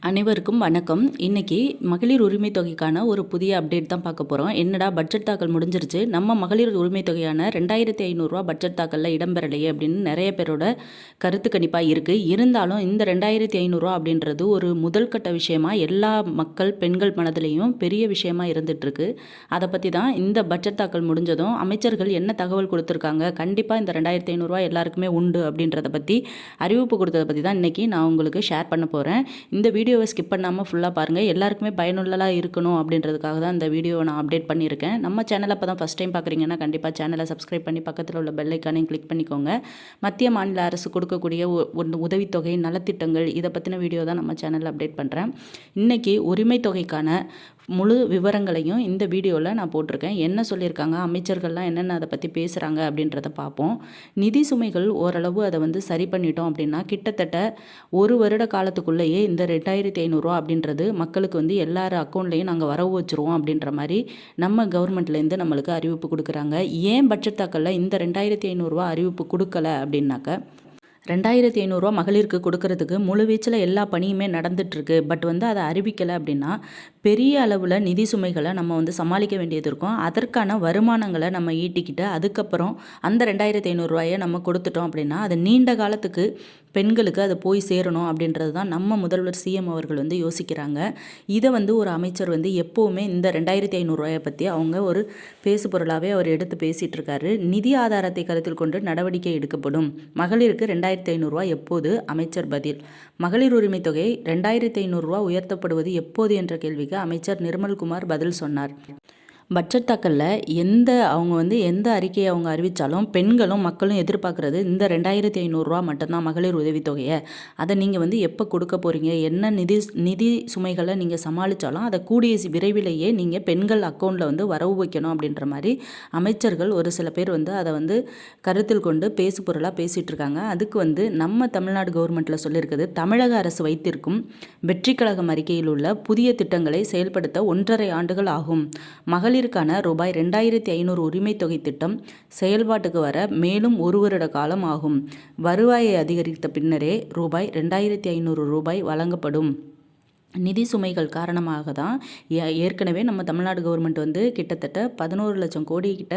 அனைவருக்கும் வணக்கம். இன்னைக்கு மகளிர் உரிமை தொகைக்கான ஒரு புதிய அப்டேட் தான் பார்க்க போகிறோம். என்னடா பட்ஜெட் தாக்கல் முடிஞ்சிருச்சு, நம்ம மகளிர் உரிமை தொகையான 2500 பட்ஜெட் தாக்கலில் இடம்பெறலையே அப்படின்னு நிறைய பேரோட கருத்து கணிப்பாக இருக்குது. இருந்தாலும் இந்த 2500 அப்படின்றது ஒரு முதல் கட்ட விஷயமா எல்லா மக்கள் பெண்கள் மனதிலையும் பெரிய விஷயமா இருந்துகிட்ருக்கு. அதை பற்றி தான் இந்த பட்ஜெட் தாக்கல் முடிஞ்சதும் அமைச்சர்கள் என்ன தகவல் கொடுத்துருக்காங்க, கண்டிப்பாக இந்த 2500 எல்லாருக்குமே உண்டு அப்படின்றத பற்றி அறிவிப்பு கொடுத்ததை பற்றி தான் இன்றைக்கி நான் உங்களுக்கு ஷேர் பண்ண போகிறேன். இந்த வீடியோவை ஸ்கிப் பண்ணாமல் ஃபுல்லாக பாருங்கள். எல்லாருக்குமே பயனுள்ளதாக இருக்கணும் அப்படின்றதுக்காக தான் இந்த வீடியோவை நான் அப்டேட் பண்ணியிருக்கேன். நம்ம சேனலை இப்போ தான் ஃபஸ்ட் டைம் பார்க்குறீங்கன்னா கண்டிப்பாக சேனலை சப்ஸ்கிரைப் பண்ணி பக்கத்தில் உள்ள பெல் ஐக்கானையும் கிளிக் பண்ணிக்கோங்க. மத்திய மாநில அரசு கொடுக்கக்கூடிய உதவித்தொகை நலத்திட்டங்கள் இதை பற்றின வீடியோ தான் நம்ம சேனலில் அப்டேட் பண்ணுறேன். இன்றைக்கி உரிமை தொகைக்கான முழு விவரங்களையும் இந்த வீடியோவில் நான் போட்டிருக்கேன். என்ன சொல்லியிருக்காங்க, அமைச்சர்கள்லாம் என்னென்ன அதை பற்றி பேசுகிறாங்க அப்படின்றத பார்ப்போம். நிதி சுமைகள் ஓரளவு அதை சரி பண்ணிட்டோம் அப்படின்னா கிட்டத்தட்ட ஒரு வருட காலத்துக்குள்ளேயே இந்த 2500 அப்படின்றது மக்களுக்கு எல்லார் அக்கௌண்ட்லேயும் நாங்கள் வரவு வச்சுருவோம் அப்படின்ற மாதிரி நம்ம கவர்மெண்ட்லேருந்து நம்மளுக்கு அறிவிப்பு கொடுக்குறாங்க. ஏன் பட்ஜெட் தாக்கலில் இந்த 2500 அறிவிப்பு கொடுக்கல அப்படின்னாக்க, 2500 மகளிருக்கு கொடுக்கறதுக்கு முழுவீச்சில் எல்லா பணியுமே நடந்துகிட்ருக்கு. பட் அதை அறிவிக்கலை அப்படின்னா பெரிய அளவில் நிதி சுமைகளை நம்ம சமாளிக்க வேண்டியது இருக்கும். அதற்கான வருமானங்களை நம்ம ஈட்டிக்கிட்டு அதுக்கப்புறம் அந்த 2500 நம்ம கொடுத்துட்டோம் அப்படின்னா அது நீண்ட காலத்துக்கு பெண்களுக்கு அது போய் சேரணும் அப்படின்றது தான் நம்ம முதல்வர் சிஎம் அவர்கள் யோசிக்கிறாங்க. இதை ஒரு அமைச்சர் எப்போவுமே இந்த 2500 பற்றி அவங்க ஒரு பேசு பொருளாகவே அவர் எடுத்து பேசிகிட்டு இருக்காரு. நிதி ஆதாரத்தை கருத்தில் கொண்டு நடவடிக்கை எடுக்கப்படும். மகளிருக்கு 2500 எப்போது? அமைச்சர் பதில். மகளிர் உரிமை தொகை 2500 உயர்த்தப்படுவது எப்போது என்ற கேள்விக்கு அமைச்சர் நிர்மல்குமார் பதில் சொன்னார். பட்ஜெட் தாக்கலில் அவங்க எந்த அறிக்கையை அவங்க அறிவித்தாலும் பெண்களும் மக்களும் எதிர்பார்க்குறது இந்த 2500 மட்டும்தான் மகளிர் உதவித்தொகையை. அதை நீங்கள் எப்போ கொடுக்க போகிறீங்க, என்ன நிதி சுமைகளை நீங்கள் சமாளித்தாலும் அதை கூடிய விரைவிலேயே நீங்கள் பெண்கள் அக்கௌண்ட்டில் வரவு வைக்கணும் அப்படின்ற மாதிரி அமைச்சர்கள் ஒரு சில பேர் அதை கருத்தில் கொண்டு பேசு பொருளாக பேசிகிட்டு இருக்காங்க. அதுக்கு நம்ம தமிழ்நாடு கவர்மெண்ட்டில் சொல்லியிருக்குது, தமிழக அரசு வைத்திருக்கும் வெற்றி கழகம் அறிக்கையில் உள்ள புதிய திட்டங்களை செயல்படுத்த 1.5 ஆண்டுகள் ஆகும். மகளிருக்கான ரூபாய் 2500 உரிமை தொகை திட்டம் செயல்பாட்டுக்கு வர மேலும் 1 வருட காலம் ஆகும். வருவாயை அதிகரித்த பின்னரே ரூபாய் 2500 வழங்கப்படும். நிதி சுமைகள் காரணமாக தான் ஏற்கனவே நம்ம தமிழ்நாடு கவர்மெண்ட் கிட்டத்தட்ட 11 லட்சம் கோடி கிட்ட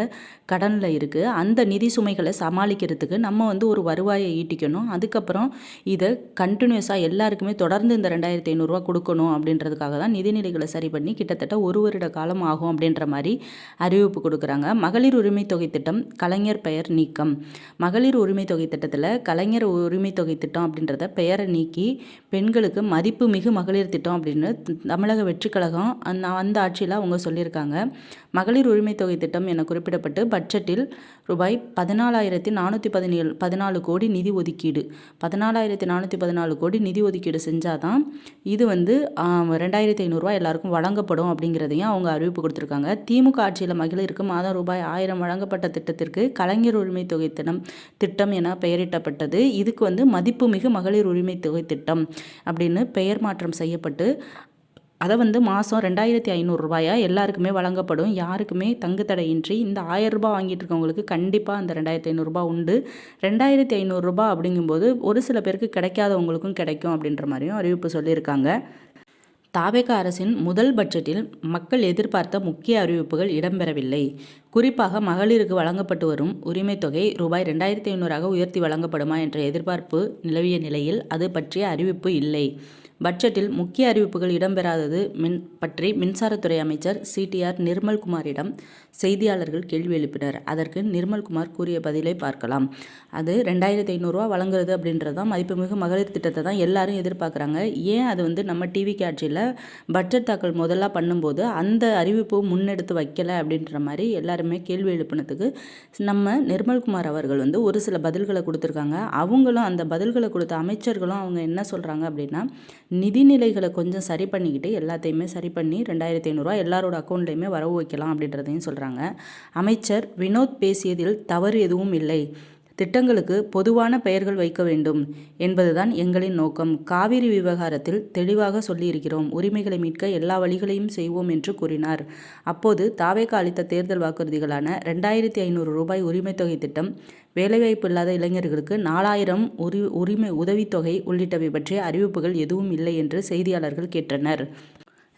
கடனில் இருக்குது. அந்த நிதி சுமைகளை சமாளிக்கிறதுக்கு நம்ம ஒரு வருவாயை ஈட்டிக்கணும். அதுக்கப்புறம் இதை கண்டினியூஸாக எல்லாருக்குமே தொடர்ந்து இந்த 2500 கொடுக்கணும் அப்படின்றதுக்காக தான் நிதிநிலைகளை சரி பண்ணி கிட்டத்தட்ட 1 வருட காலம் ஆகும் அப்படின்ற மாதிரி அறிவிப்பு கொடுக்குறாங்க. மகளிர் உரிமை தொகை திட்டம் கலைஞர் பெயர் நீக்கம். மகளிர் உரிமை தொகை திட்டத்தில் கலைஞர் உரிமை தொகை திட்டம் அப்படின்றத பெயரை நீக்கி பெண்களுக்கு மதிப்பு மிகு மகளிர் திட்டம் அப்படின்னு தமிழக வெற்றி கழகம் அந்த ஆட்சியில் அவங்க சொல்லியிருக்காங்க. மகளிர் உரிமை தொகை திட்டம் என குறிப்பிடப்பட்டு பட்ஜெட்டில் ரூபாய் 14,414 கோடி நிதி ஒதுக்கீடு. 14,414 கோடி நிதி ஒதுக்கீடு செஞ்சால் தான் இது 2500 எல்லாருக்கும் வழங்கப்படும் அப்படிங்கிறதையும் அவங்க அறிவிப்பு கொடுத்துருக்காங்க. திமுக ஆட்சியில் மகளிருக்கு மாதம் ரூபாய் 1000 வழங்கப்பட்ட திட்டத்திற்கு கலைஞர் உரிமை தொகை திட்டம் என பெயரிட்டப்பட்டது. இதுக்கு மதிப்புமிகு மகளிர் உரிமை தொகை திட்டம் அப்படின்னு பெயர் மாற்றம் செய்யப்பட்டு அதை மாதம் 2500 எல்லாருக்குமே வழங்கப்படும். யாருக்குமே தங்கு தடையின்றி இந்த 1000 ரூபாய் வாங்கிட்டு இருக்கவங்களுக்கு கண்டிப்பாக அந்த 2500 உண்டு. 2500 அப்படிங்கும்போது ஒரு சில பேருக்கு கிடைக்காதவங்களுக்கும் கிடைக்கும் அப்படின்ற மாதிரியும் அறிவிப்பு சொல்லியிருக்காங்க. தாவேக அரசின் முதல் பட்ஜெட்டில் மக்கள் எதிர்பார்த்த முக்கிய அறிவிப்புகள் இடம்பெறவில்லை. குறிப்பாக மகளிருக்கு வழங்கப்பட்டு வரும் உரிமை தொகை ரூபாய் 2500 உயர்த்தி வழங்கப்படுமா என்ற எதிர்பார்ப்பு நிலவிய நிலையில் அது பற்றிய அறிவிப்பு இல்லை. பட்ஜெட்டில் முக்கிய அறிவிப்புகள் இடம்பெறாதது பற்றி மின்சாரத்துறை அமைச்சர் சிடிஆர் நிர்மல்குமாரிடம் செய்தியாளர்கள் கேள்வி எழுப்பினர். அதற்கு நிர்மல்குமார் கூறிய பதிலை பார்க்கலாம். அது 2500 வழங்குறது அப்படின்றது தான் மதிப்புமிகு மகளிர் திட்டத்தை தான் எல்லாரும் எதிர்பார்க்குறாங்க. ஏன் அது நம்ம டிவி காட்சியில் பட்ஜெட் தாக்கல் முதல்ல பண்ணும்போது அந்த அறிவிப்பு முன்னெடுத்து வைக்கலை அப்படின்ற மாதிரி எல்லாருமே கேள்வி எழுப்பினதுக்கு நம்ம நிர்மல்குமார் அவர்கள் ஒரு சில பதில்களை கொடுத்துருக்காங்க. அவங்களும் அந்த பதில்களை கொடுத்த அமைச்சர்களும் அவங்க என்ன சொல்கிறாங்க அப்படின்னா, நிதிநிலைகளை கொஞ்சம் சரி பண்ணிக்கிட்டு எல்லாத்தையுமே சரி பண்ணி 2500 எல்லாரோட அக்கௌண்ட்லேயுமே வரவு வைக்கலாம் அப்படின்றதையும் சொல்கிறாங்க. அமைச்சர் வினோத் பேசியதில் தவறு எதுவும் இல்லை. திட்டங்களுக்கு பொதுவான பெயர்கள் வைக்க வேண்டும் என்பதுதான் எங்களின் நோக்கம். காவிரி விவகாரத்தில் தெளிவாக சொல்லியிருக்கிறோம். உரிமைகளை மீட்க எல்லா வழிகளையும் செய்வோம் என்று கூறினார். அப்போது தாவேகா அளித்த தேர்தல் வாக்குறுதிகளான 2500 ரூபாய் உரிமைத் தொகை திட்டம், வேலைவாய்ப்பு இல்லாத இளைஞர்களுக்கு 4000 உரிமை உதவித்தொகை உள்ளிட்டவை பற்றிய அறிவிப்புகள் எதுவும் இல்லை என்று செய்தியாளர்கள் கேட்டனர்.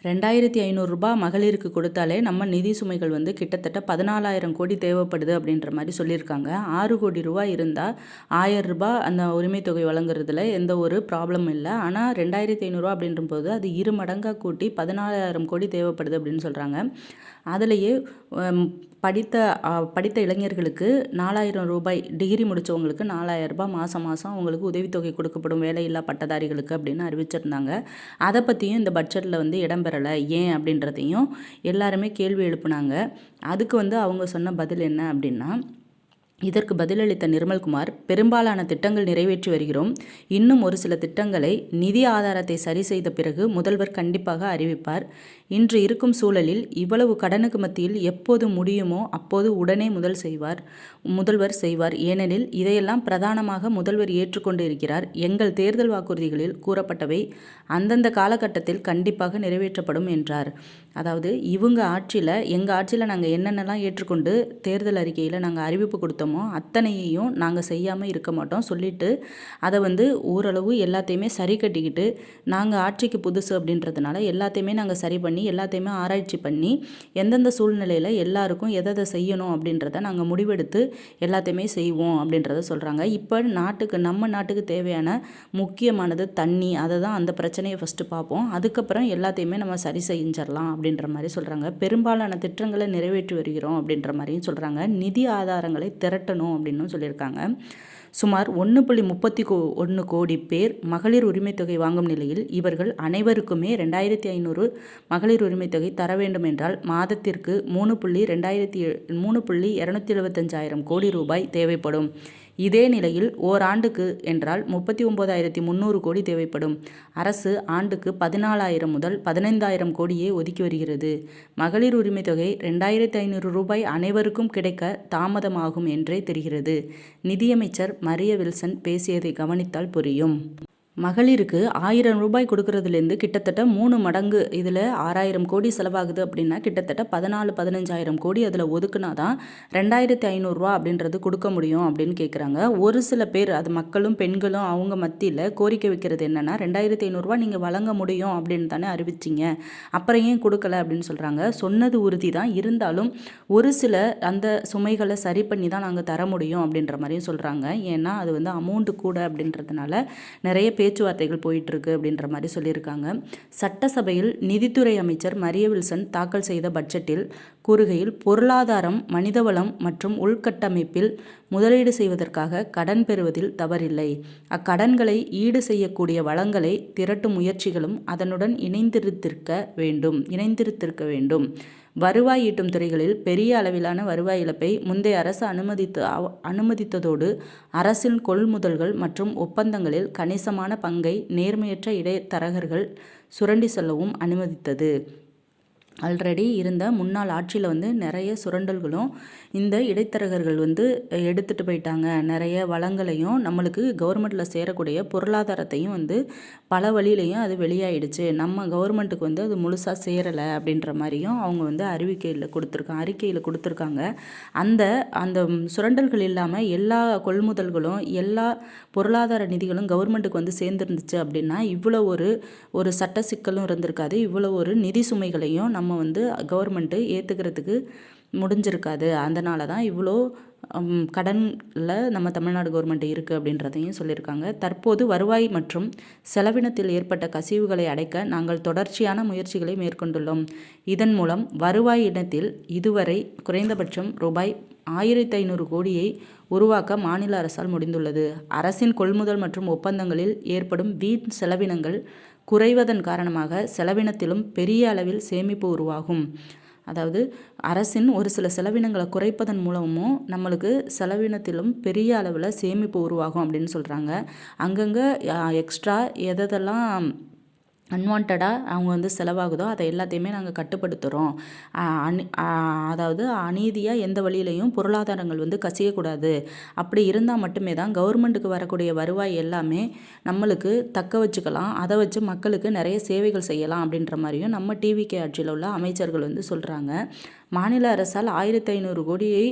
2500 ரூபாய் மகளிருக்கு கொடுத்தாலே நம்ம நிதி சுமைகள் கிட்டத்தட்ட 14,000 கோடி தேவைப்படுது அப்படின்ற மாதிரி சொல்லியிருக்காங்க. 6 கோடி ரூபாய் இருந்தால் 1000 ரூபாய் அந்த உரிமை தொகை வழங்குறதுல எந்த ஒரு ப்ராப்ளமும் இல்லை. ஆனால் 2500 ரூபா அப்படின்ற போது அது 2 மடங்காக கூட்டி 14,000 கோடி தேவைப்படுது அப்படின்னு சொல்கிறாங்க. அதுலேயே படித்த இளைஞர்களுக்கு 4000 ரூபாய், டிகிரி முடித்தவங்களுக்கு 4000 ரூபாய் மாதம் அவங்களுக்கு உதவித்தொகை கொடுக்கப்படும் வேலையில்லா பட்டதாரிகளுக்கு அப்படின்னு அறிவிச்சிருந்தாங்க. அதை பற்றியும் இந்த பட்ஜெட்டில் இடம்பெறலை. ஏன் அப்படின்றதையும் எல்லாருமே கேள்வி எழுப்புனாங்க. அதுக்கு அவங்க சொன்ன பதில் என்ன அப்படின்னா, இதற்கு பதிலளித்த நிர்மல்குமார், பெரும்பாலான திட்டங்கள் நிறைவேற்றி வருகிறோம். இன்னும் ஒரு சில திட்டங்களை நிதி ஆதாரத்தை சரி செய்த பிறகு முதல்வர் கண்டிப்பாக அறிவிப்பார். இன்று இருக்கும் சூழலில் இவ்வளவு கடனுக்கு மத்தியில் எப்போது முடியுமோ அப்போது உடனே முதல்வர் செய்வார். ஏனெனில் இதையெல்லாம் பிரதானமாக முதல்வர் ஏற்றுக்கொண்டு இருக்கிறார். எங்கள் தேர்தல் வாக்குறுதிகளில் கூறப்பட்டவை அந்தந்த காலகட்டத்தில் கண்டிப்பாக நிறைவேற்றப்படும் என்றார். அதாவது எங்கள் ஆட்சியில் நாங்கள் என்னென்னலாம் ஏற்றுக்கொண்டு தேர்தல் அறிக்கையில் நாங்கள் அறிவிப்பு கொடுத்தோமோ அத்தனையையும் நாங்கள் செய்யாமல் இருக்க மாட்டோம் சொல்லிட்டு அதை ஓரளவு எல்லாத்தையுமே சரி கட்டிக்கிட்டு, நாங்கள் ஆட்சிக்கு புதுசு அப்படின்றதுனால எல்லாத்தையுமே நாங்கள் சரி பண்ணி எல்லாத்தையுமே ஆராய்ச்சி பண்ணி எந்தெந்த சூழ்நிலையில் எல்லாருக்கும் எதை செய்யணும் அப்படின்றத நாங்கள் முடிவெடுத்து எல்லாத்தையுமே செய்வோம் அப்படின்றத சொல்கிறாங்க. இப்போ நம்ம நாட்டுக்கு தேவையான முக்கியமானது தண்ணி. அதை தான் அந்த பிரச்சனையை ஃபஸ்ட்டு பார்ப்போம். அதுக்கப்புறம் எல்லாத்தையுமே நம்ம சரி செஞ்சிடலாம் அப்படின்ற மாதிரி சொல்கிறாங்க. பெரும்பாலான திட்டங்களை நிறைவேற்றி வருகிறோம் அப்படின்ற மாதிரியும் சொல்கிறாங்க. நிதி ஆதாரங்களை திரட்டணும் அப்படின்னு சொல்லியிருக்காங்க. சுமார் 1.31 கோடி பேர் மகளிர் உரிமைத் தொகை வாங்கும் நிலையில் இவர்கள் அனைவருக்குமே 2500 மகளிர் உரிமைத் தொகை தர வேண்டும் என்றால் மாதத்திற்கு 3,275,000 கோடி ரூபாய் தேவைப்படும். இதே நிலையில் ஓராண்டுக்கு என்றால் 39,300 கோடி தேவைப்படும். அரசு ஆண்டுக்கு 14,000 முதல் 15,000 கோடியே ஒதுக்கி வருகிறது. மகளிர் உரிமைத் தொகை 2500 ரூபாய் அனைவருக்கும் கிடைக்க தாமதமாகும் என்றே தெரிகிறது. நிதியமைச்சர் மரிய வில்சன் பேசியதை கவனித்தால் புரியும். மகளிருக்கு 1000 ரூபாய் கொடுக்கறதுலேருந்து கிட்டத்தட்ட 3 மடங்கு, இதில் 6,000 கோடி செலவாகுது அப்படின்னா கிட்டத்தட்ட 14,000-15,000 கோடி அதில் ஒதுக்குனா தான் 2,500 ரூபா அப்படின்றது கொடுக்க முடியும் அப்படின்னு கேட்குறாங்க. ஒரு சில பேர், அது மக்களும் பெண்களும் அவங்க மத்தியில் கோரிக்கை வைக்கிறது என்னென்னா, 2,500 ரூபா நீங்கள் வழங்க முடியும் அப்படின்னு தானே அறிவிச்சிங்க, அப்புறம் ஏன் கொடுக்கல அப்படின்னு சொல்கிறாங்க. சொன்னது உறுதி தான், இருந்தாலும் ஒரு சில அந்த சுமைகளை சரி பண்ணி தான் நாங்கள் தர முடியும் அப்படின்ற மாதிரியும் சொல்கிறாங்க. ஏன்னா அது அமௌண்ட்டு கூட அப்படின்றதுனால நிறைய பேச்சுவார்த்தைகள் போயிட்டுருக்கு அப்படின்ற மாதிரி சொல்லியிருக்காங்க. சட்டசபையில் நிதித்துறை அமைச்சர் மரிய வில்சன் தாக்கல் செய்த பட்ஜெட்டில் கூறுகையில், பொருளாதாரம், மனிதவளம் மற்றும் உள்கட்டமைப்பில் முதலீடு செய்வதற்காக கடன் பெறுவதில் தவறில்லை. அக்கடன்களை ஈடு செய்யக்கூடிய வளங்களை திரட்டும் முயற்சிகளும் அதனுடன் இணைந்திருத்திருக்க வேண்டும். வருவாய் ஈட்டும் துறைகளில் பெரிய அளவிலான வருவாய் இழப்பை முந்தைய அரசு அனுமதித்ததோடு அரசின் கொள்முதல்கள் மற்றும் ஒப்பந்தங்களில் கணிசமான பங்கை நேர்மையற்ற இடைத்தரகர்கள் சுரண்டி செல்லவும் அனுமதித்தது. ஆல்ரெடி இருந்த முன்னாள் ஆட்சியில் நிறைய சுரண்டல்களும் இந்த இடைத்தரகர்கள் எடுத்துகிட்டு போயிட்டாங்க. நிறைய வளங்களையும் நம்மளுக்கு கவர்மெண்ட்டில் சேரக்கூடிய பொருளாதாரத்தையும் பல வழியிலையும் அது வெளியாயிடுச்சு. நம்ம கவர்மெண்ட்டுக்கு அது முழுசாக சேரலை அப்படின்ற மாதிரியும் அவங்க அறிக்கையில் கொடுத்துருக்காங்க. அந்த சுரண்டல்கள் இல்லாமல் எல்லா கொள்முதல்களும் எல்லா பொருளாதார நிதிகளும் கவர்மெண்ட்டுக்கு சேர்ந்துருந்துச்சு அப்படின்னா இவ்வளோ ஒரு சட்ட சிக்கலும் இருந்திருக்காது. இவ்வளோ ஒரு நிதி சுமைகளையும் நம்ம கவர்மெண்ட்டு ஏற்றுக்கிறதுக்கு முடிஞ்சிருக்காது. அதனால தான் இவ்வளோ கடனில் நம்ம தமிழ்நாடு கவர்மெண்ட் இருக்குது அப்படின்றதையும் சொல்லியிருக்காங்க. தற்போது வருவாய் மற்றும் செலவினத்தில் ஏற்பட்ட கசிவுகளை அடைக்க நாங்கள் தொடர்ச்சியான முயற்சிகளை மேற்கொண்டுள்ளோம். இதன் மூலம் வருவாய் இனத்தில் இதுவரை குறைந்தபட்சம் ரூபாய் 1,500 கோடியை உருவாக்க மாநில அரசால் முடிந்துள்ளது. அரசின் கொள்முதல் மற்றும் ஒப்பந்தங்களில் ஏற்படும் வீண் செலவினங்கள் குறைவதன் காரணமாக செலவினத்திலும் பெரிய அளவில் சேமிப்பு உருவாகும். அதாவது அரசின் ஒரு சில செலவினங்களை குறைப்பதன் மூலமும் நம்மளுக்கு செலவினத்திலும் பெரிய அளவில் சேமிப்பு உருவாகும் அப்படின்னு சொல்கிறாங்க. அங்கங்கே எக்ஸ்ட்ரா எதெல்லாம் அன்வான்டாக அவங்க வந்து செலவாகுதோ அதை எல்லாத்தையுமே நாங்கள் கட்டுப்படுத்துகிறோம். அதாவது அநீதியாக எந்த வழியிலையும் பொருளாதாரங்கள் வந்து கசியக்கூடாது. அப்படி இருந்தால் மட்டுமே தான் கவர்மெண்ட்டுக்கு வரக்கூடிய வருவாய் எல்லாமே நம்மளுக்கு தக்க வச்சுக்கலாம். அதை வச்சு மக்களுக்கு நிறைய சேவைகள் செய்யலாம் அப்படின்ற மாதிரியும் நம்ம டிவிகே ஆட்சியில் உள்ள அமைச்சர்கள் வந்து சொல்கிறாங்க. மாநில அரசால் 1500 கோடியை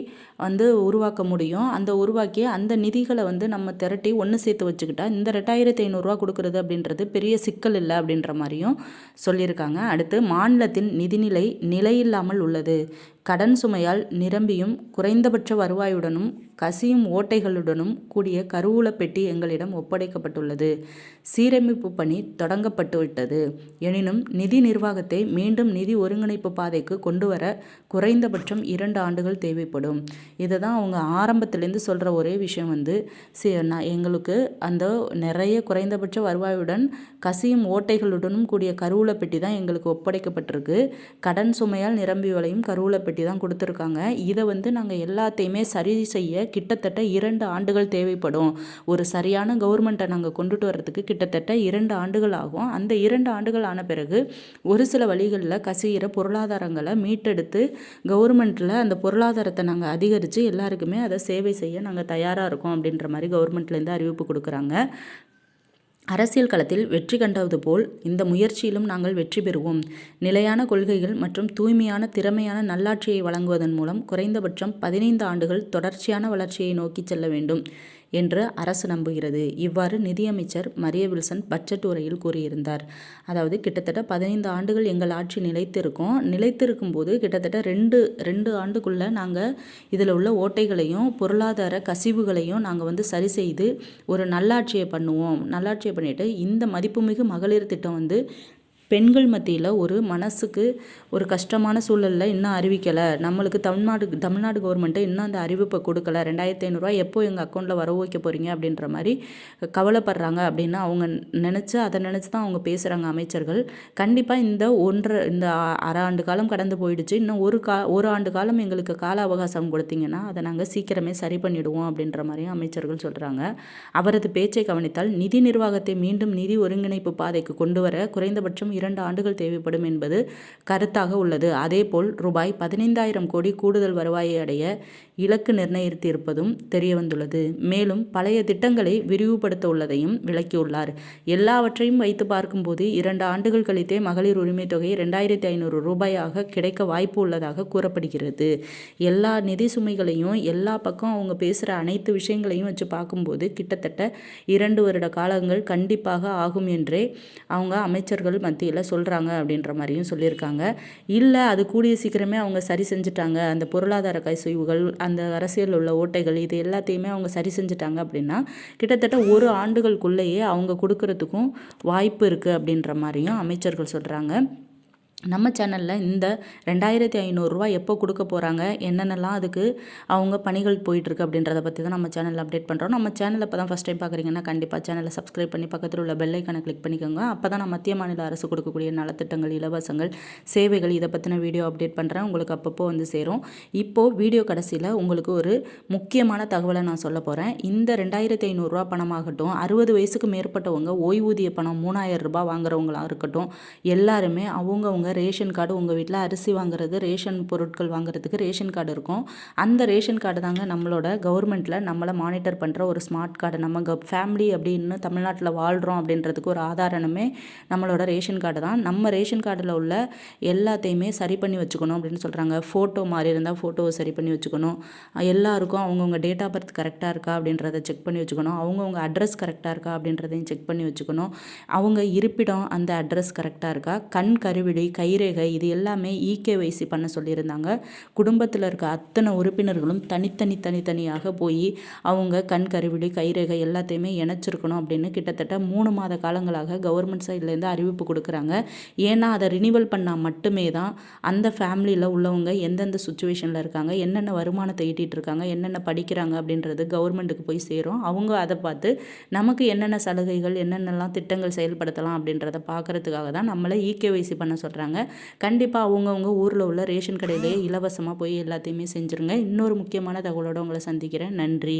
வந்து உருவாக்க முடியும். உருவாக்கி அந்த நிதிகளை வந்து நம்ம திரட்டி ஒன்று சேர்த்து வச்சுக்கிட்டா இந்த 2500 கொடுக்குறது அப்படின்றது பெரிய சிக்கல் இல்லை அப்படின்ற மாதிரியும் சொல்லியிருக்காங்க. அடுத்து மாநிலத்தின் நிதிநிலை நிலையில்லாமல் உள்ளது. கடன் சுமையால் நிரம்பியும் குறைந்தபட்ச வருவாயுடனும் கசியும் ஓட்டைகளுடனும் கூடிய கருவூல பெட்டி எங்களிடம் ஒப்படைக்கப்பட்டுள்ளது. சீரமைப்பு பணி தொடங்கப்பட்டுவிட்டது. எனினும் நிதி நிர்வாகத்தை மீண்டும் நிதி ஒருங்கிணைப்பு பாதைக்கு கொண்டு வர குறைந்தபட்சம் 2 ஆண்டுகள் தேவைப்படும். இதை தான் அவங்க ஆரம்பத்திலேருந்து சொல்கிற ஒரே விஷயம் வந்து எங்களுக்கு அந்த நிறைய குறைந்தபட்ச வருவாயுடன் கசியும் ஓட்டைகளுடனும் கூடிய கருவூல பெட்டி தான் எங்களுக்கு ஒப்படைக்கப்பட்டிருக்கு. கடன் சுமையால் நிரம்பி வளையும் கருவூல பெட்டி தான் கொடுத்துருக்காங்க. இதை வந்து நாங்கள் எல்லாத்தையுமே சரி செய்ய கிட்டத்தட்ட 2 ஆண்டுகள் தேவைப்படும். ஒரு சரியான கவர்மெண்ட்டை நாங்கள் கொண்டுட்டு வர்றதுக்கு கிட்டத்தட்ட 2 ஆண்டுகள் ஆகும். அந்த 2 ஆண்டுகள் ஆன பிறகு ஒரு சில வழிகளில் கசிகிற பொருளாதாரங்களை மீட்டெடுத்து கவர்மெண்ட்டில் அந்த பொருளாதாரத்தை நாங்கள் அதிகரித்து எல்லாருக்குமே அதை சேவை செய்ய நாங்கள் தயாராக இருக்கோம் அப்படின்ற மாதிரி கவர்மெண்ட்லேருந்து அறிவிப்பு கொடுக்குறாங்க. அரசியல் களத்தில் வெற்றி கண்டது போல் இந்த முயற்சியிலும் நாங்கள் வெற்றி பெறுவோம். நிலையான கொள்கைகள் மற்றும் தூய்மையான திறமையான நல்லாட்சியை வழங்குவதன் மூலம் குறைந்தபட்சம் 15 ஆண்டுகள் தொடர்ச்சியான வளர்ச்சியை நோக்கி செல்ல வேண்டும் என்று அரசு நம்புகிறது. இவ்வாறு நிதியமைச்சர் மரிய வில்சன் பட்ஜெட் உரையில் கூறியிருந்தார். அதாவது கிட்டத்தட்ட 15 ஆண்டுகள் எங்கள் ஆட்சி நிலைத்திருக்கும் போது கிட்டத்தட்ட ரெண்டு ஆண்டுக்குள்ளே நாங்கள் இதில் உள்ள ஓட்டைகளையும் பொருளாதார கசிவுகளையும் நாங்கள் வந்து சரி செய்து ஒரு நல்லாட்சியை பண்ணுவோம். நல்லாட்சியை பண்ணிட்டு இந்த மதிப்புமிகு மகளிர் திட்டம் வந்து பெண்கள் மத்தியில் ஒரு மனசுக்கு ஒரு கஷ்டமான சூழலில் இன்னும் அறிவிக்கலை. நம்மளுக்கு தமிழ்நாடு கவர்மெண்ட்டு இன்னும் அந்த அறிவிப்பை கொடுக்கல. 2500 எப்போ எங்கள் அக்கௌண்ட்டில் வர வைக்க போகிறீங்க அப்படின்ற மாதிரி கவலைப்படுறாங்க அப்படின்னு அவங்க அதை நினச்சி தான் அவங்க பேசுகிறாங்க அமைச்சர்கள். கண்டிப்பாக இந்த அரை ஆண்டு காலம் கடந்து போயிடுச்சு. இன்னும் ஒரு ஆண்டு காலம் எங்களுக்கு கால அவகாசம் கொடுத்தீங்கன்னா அதை நாங்கள் சீக்கிரமே சரி பண்ணிவிடுவோம் அப்படின்ற மாதிரியும் அமைச்சர்கள் சொல்கிறாங்க. அவரது பேச்சை கவனித்தால் நிதி நிர்வாகத்தை மீண்டும் நிதி ஒருங்கிணைப்பு பாதைக்கு கொண்டு வர குறைந்தபட்சம் 2 ஆண்டுகள் தேவைப்படும் என்பது கருத்தாக உள்ளது. அதேபோல் ரூபாய் 15,000 கோடி கூடுதல் வருவாயை அடைய இலக்கு நிர்ணயித்திருப்பதும் தெரியவந்துள்ளது. மேலும் பழைய திட்டங்களை விரிவுபடுத்த உள்ளதையும் விளக்கியுள்ளார். எல்லாவற்றையும் வைத்து பார்க்கும்போது 2 ஆண்டுகள் கழித்தே மகளிர் உரிமை தொகை 2500 ரூபாயாக கிடைக்க வாய்ப்பு உள்ளதாக கூறப்படுகிறது. எல்லா நிதி சுமைகளையும் எல்லா பக்கம் அவங்க பேசுகிற அனைத்து விஷயங்களையும் வச்சு பார்க்கும்போது கிட்டத்தட்ட 2 வருட காலங்கள் கண்டிப்பாக ஆகும் என்றே அவங்க அமைச்சர்கள் மத்தியில் சொல்கிறாங்க அப்படின்ற மாதிரியும் சொல்லியிருக்காங்க. இல்லை அது கூடிய சீக்கிரமே அவங்க சரி செஞ்சுட்டாங்க, அந்த பொருளாதார கசிவுகள் அந்த அரசியல் உள்ள ஓட்டைகள் இது எல்லாத்தையுமே அவங்க சரி செஞ்சுட்டாங்க அப்படின்னா கிட்டத்தட்ட 1 ஆண்டுகளுக்குள்ளேயே அவங்க கொடுக்கறதுக்கும் வாய்ப்பு இருக்குது அப்படின்ற மாதிரியும் அமைச்சர்கள் சொல்கிறாங்க. நம்ம சேனலில் இந்த 2500 ரூபா எப்போ கொடுக்க போகிறாங்க, என்னென்னலாம் அதுக்கு அவங்க பணிகள் போயிட்டுருக்கு அப்படின்றத பற்றி தான் நம்ம சேனலில் அப்டேட் பண்ணுறோம். நம்ம சேனலில் இப்போ தான் ஃபஸ்ட் டைம் பார்க்குறீங்கன்னா கண்டிப்பாக சேனலை சப்ஸ்கிரைப் பண்ணி பக்கத்தில் உள்ள பெல் ஐக்கானை கிளிக் பண்ணிக்கோங்க. அப்போ தான் நான் மத்திய மாநில அரசு கொடுக்கக்கூடிய நலத்திட்டங்கள், இலவசங்கள், சேவைகள் இதை பற்றின வீடியோ அப்டேட் பண்ணுறேன். உங்களுக்கு அப்பப்போ வந்து சேரும். இப்போது வீடியோ கடைசியில் உங்களுக்கு ஒரு முக்கியமான தகவலை நான் சொல்ல போகிறேன். இந்த 2500 ரூபா பணமாகட்டும், 60 வயசுக்கு மேற்பட்டவங்க ஓய்வூதிய பணம் 3000 ரூபாய் வாங்குறவங்களாக இருக்கட்டும், எல்லாருமே அவங்கவுங்க ரேஷன் கார்டு உங்கள் வீட்டில் அரிசி வாங்குறது, ரேஷன் பொருட்கள் வாங்குறதுக்கு ரேஷன் கார்டு இருக்கும். அந்த ரேஷன் கார்டு தாங்க நம்மளோட கவர்மெண்ட்டில் நம்மளை மானிட்டர் பண்ணுற ஒரு ஸ்மார்ட் கார்டு. நம்ம ஃபேமிலி அப்படின்னு தமிழ்நாட்டில் வாழ்கிறோம் அப்படின்றதுக்கு ஒரு ஆதாரமே நம்மளோட ரேஷன் கார்டு தான். நம்ம ரேஷன் கார்டில் உள்ள எல்லாத்தையுமே சரி பண்ணி வச்சுக்கணும் அப்படின்னு சொல்கிறாங்க. ஃபோட்டோ மாதிரி இருந்தால் ஃபோட்டோவை சரி பண்ணி வச்சுக்கணும். எல்லாருக்கும் அவங்கவுங்க டேட் ஆஃப் பர்த் கரெக்டாக இருக்கா அப்படின்றத செக் பண்ணி வச்சுக்கணும். அவங்கவுங்க அட்ரஸ் கரெக்டாக இருக்கா அப்படின்றதையும் செக் பண்ணி வச்சுக்கணும். அவங்க இருப்பிடம் அந்த அட்ரஸ் கரெக்டாக இருக்கா, கண் கருவிழி கைரேகை இது எல்லாமே இகேஒய்சி பண்ண சொல்லியிருந்தாங்க. குடும்பத்தில் இருக்க அத்தனை உறுப்பினர்களும் தனித்தனியாக போய் அவங்க கண் கருவிழி கைரேகை எல்லாத்தையுமே இணைச்சிருக்கணும் அப்படின்னு கிட்டத்தட்ட 3 மாத காலங்களாக கவர்மெண்ட் சைட்லேருந்து அறிவிப்பு கொடுக்குறாங்க. ஏன்னா அதை ரினிவல் பண்ணால் மட்டுமே தான் அந்த ஃபேமிலியில் உள்ளவங்க எந்தெந்த சுச்சுவேஷனில் இருக்காங்க, என்னென்ன வருமானத்தை ஈட்டிகிட்டு இருக்காங்க, என்னென்ன படிக்கிறாங்க அப்படின்றது கவர்மெண்ட்டுக்கு போய் சேரும். அவங்க அதை பார்த்து நமக்கு என்னென்ன சலுகைகள், என்னென்னலாம் திட்டங்கள் செயல்படுத்தலாம் அப்படின்றத பார்க்குறதுக்காக தான் நம்மளை இகேஒய்சி பண்ண சொல்கிறாங்க. கண்டிப்பாக அவங்கவுங்க ஊரில் உள்ள ரேஷன் கடையிலேயே இலவசமாக போய் எல்லாத்தையுமே செஞ்சுருங்க. இன்னொரு முக்கியமான தகவலோடு உங்களை சந்திக்கிறேன். நன்றி.